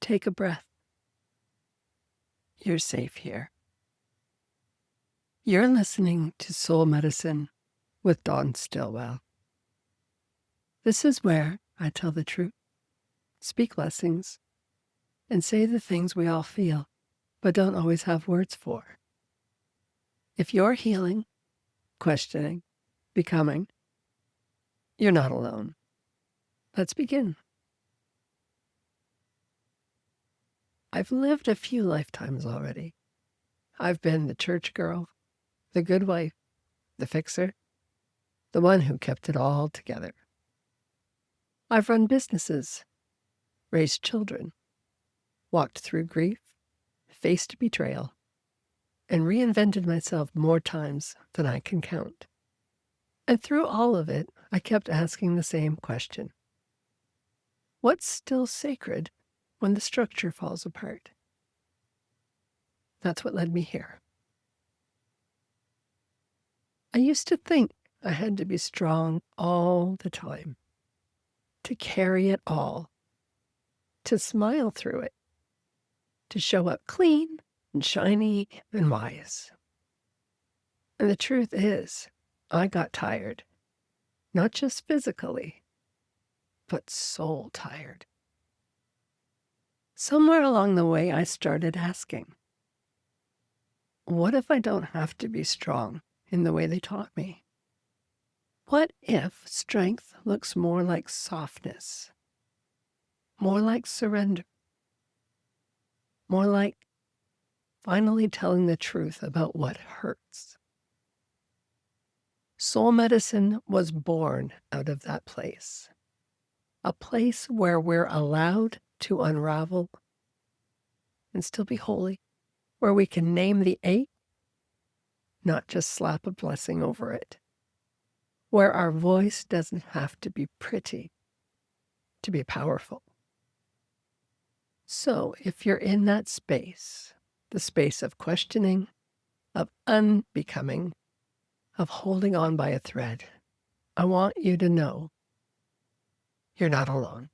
take a breath. You're safe here. You're listening to Soul Medicine with Dawn Stillwell. This is where I tell the truth, speak blessings, and say the things we all feel, but don't always have words for. If you're healing, questioning, becoming, you're not alone. Let's begin. I've lived a few lifetimes already. I've been the church girl, the good wife, the fixer, the one who kept it all together. I've run businesses, raised children, walked through grief, faced betrayal, and reinvented myself more times than I can count. And through all of it, I kept asking the same question. What's still sacred when the structure falls apart? That's what led me here. I used to think I had to be strong all the time, to carry it all, to smile through it, to show up clean and shiny and wise. And the truth is, I got tired, not just physically, but soul tired. Somewhere along the way, I started asking, what if I don't have to be strong in the way they taught me? What if strength looks more like softness, more like surrender, more like finally telling the truth about what hurts? Soul medicine was born out of that place, a place where we're allowed to unravel and still be holy, where we can name the ache, not just slap a blessing over it, where our voice doesn't have to be pretty to be powerful. So if you're in that space, the space of questioning, of unbecoming, of holding on by a thread, I want you to know you're not alone.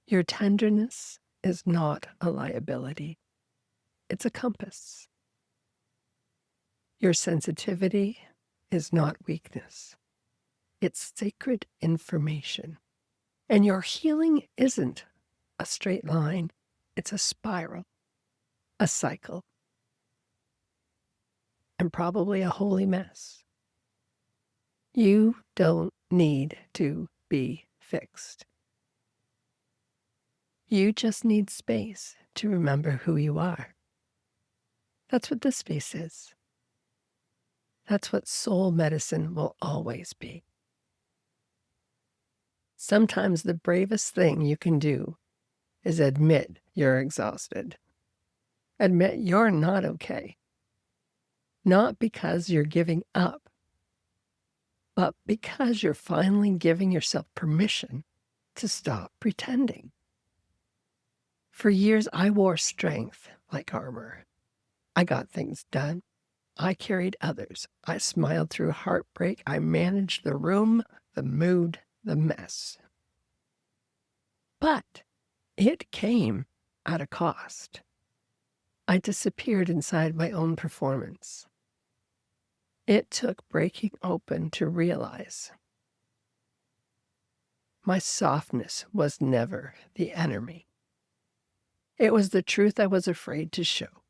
Your tenderness is not a liability. It's a compass. Your sensitivity is not weakness. It's sacred information. And your healing isn't a straight line. It's a spiral, a cycle, and probably a holy mess. You don't need to be fixed. You just need space to remember who you are. That's what this space is. That's what soul medicine will always be. Sometimes the bravest thing you can do is admit you're exhausted. Admit you're not okay. Not because you're giving up, but because you're finally giving yourself permission to stop pretending. For years, I wore strength like armor. I got things done. I carried others. I smiled through heartbreak. I managed the room, the mood, the mess. But it came at a cost. I disappeared inside my own performance. It took breaking open to realize my softness was never the enemy. It was the truth I was afraid to show.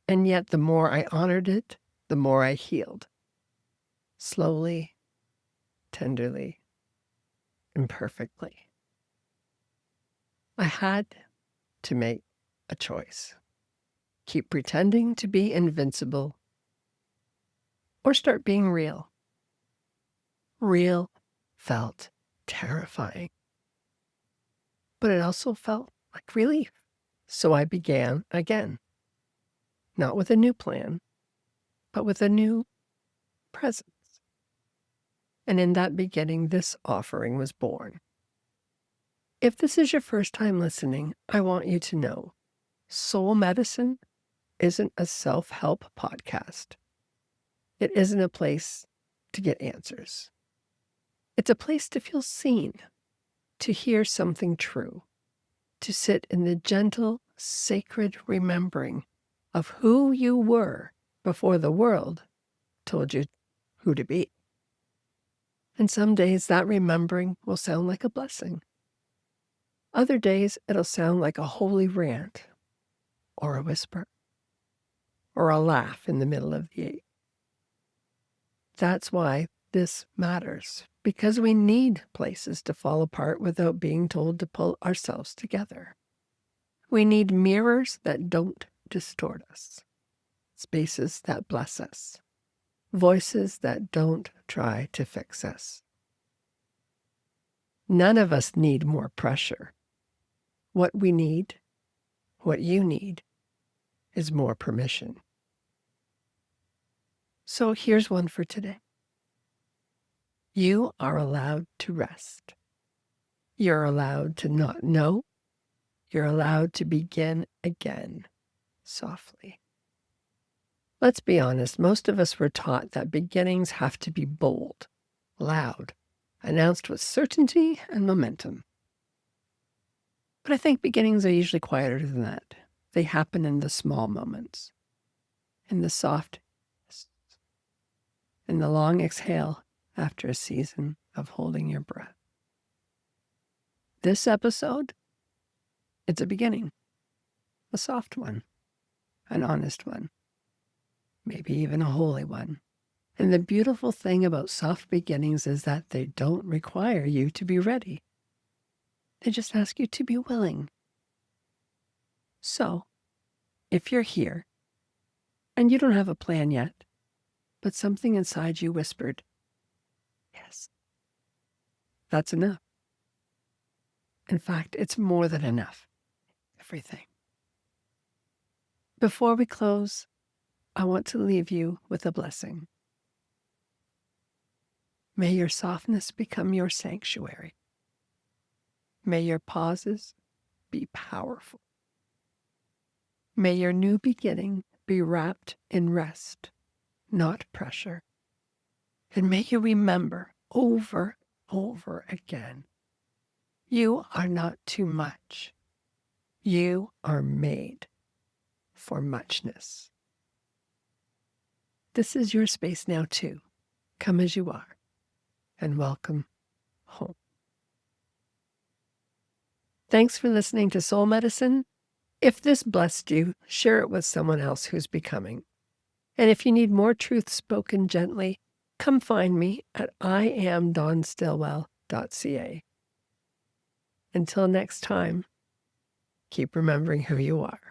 And yet the more I honored it, the more I healed. Slowly, tenderly, imperfectly. I had to make a choice. Keep pretending to be invincible or start being real. Real felt terrifying, but it also felt like relief. So I began again, not with a new plan, but with a new presence. And in that beginning, this offering was born. If this is your first time listening, I want you to know Soul Medicine isn't a self-help podcast. It isn't a place to get answers. It's a place to feel seen, to hear something true, to sit in the gentle, sacred remembering of who you were before the world told you who to be. And some days that remembering will sound like a blessing. Other days it'll sound like a holy rant, or a whisper, or a laugh in the middle of the ache. That's why this matters, because we need places to fall apart without being told to pull ourselves together. We need mirrors that don't distort us, spaces that bless us, voices that don't try to fix us. None of us need more pressure. What we need, what you need, is more permission. So here's one for today. You are allowed to rest. You're allowed to not know. You're allowed to begin again, softly. Let's be honest, most of us were taught that beginnings have to be bold, loud, announced with certainty and momentum. But I think beginnings are usually quieter than that. They happen in the small moments, in the soft, in the long exhale after a season of holding your breath. This episode, it's a beginning, a soft one, an honest one, maybe even a holy one. And the beautiful thing about soft beginnings is that they don't require you to be ready. They just ask you to be willing. So, if you're here and you don't have a plan yet, but something inside you whispered, yes, that's enough. In fact, it's more than enough. Everything. Before we close, I want to leave you with a blessing. May your softness become your sanctuary. May your pauses be powerful. May your new beginning be wrapped in rest, not pressure. And may you remember over and over again, you are not too much. You are made for muchness. This is your space now too. Come as you are, and welcome home. Thanks for listening to Soul Medicine. If this blessed you, share it with someone else who's becoming. And if you need more truth spoken gently, come find me at IAmDawnStillwell.ca. Until next time, keep remembering who you are.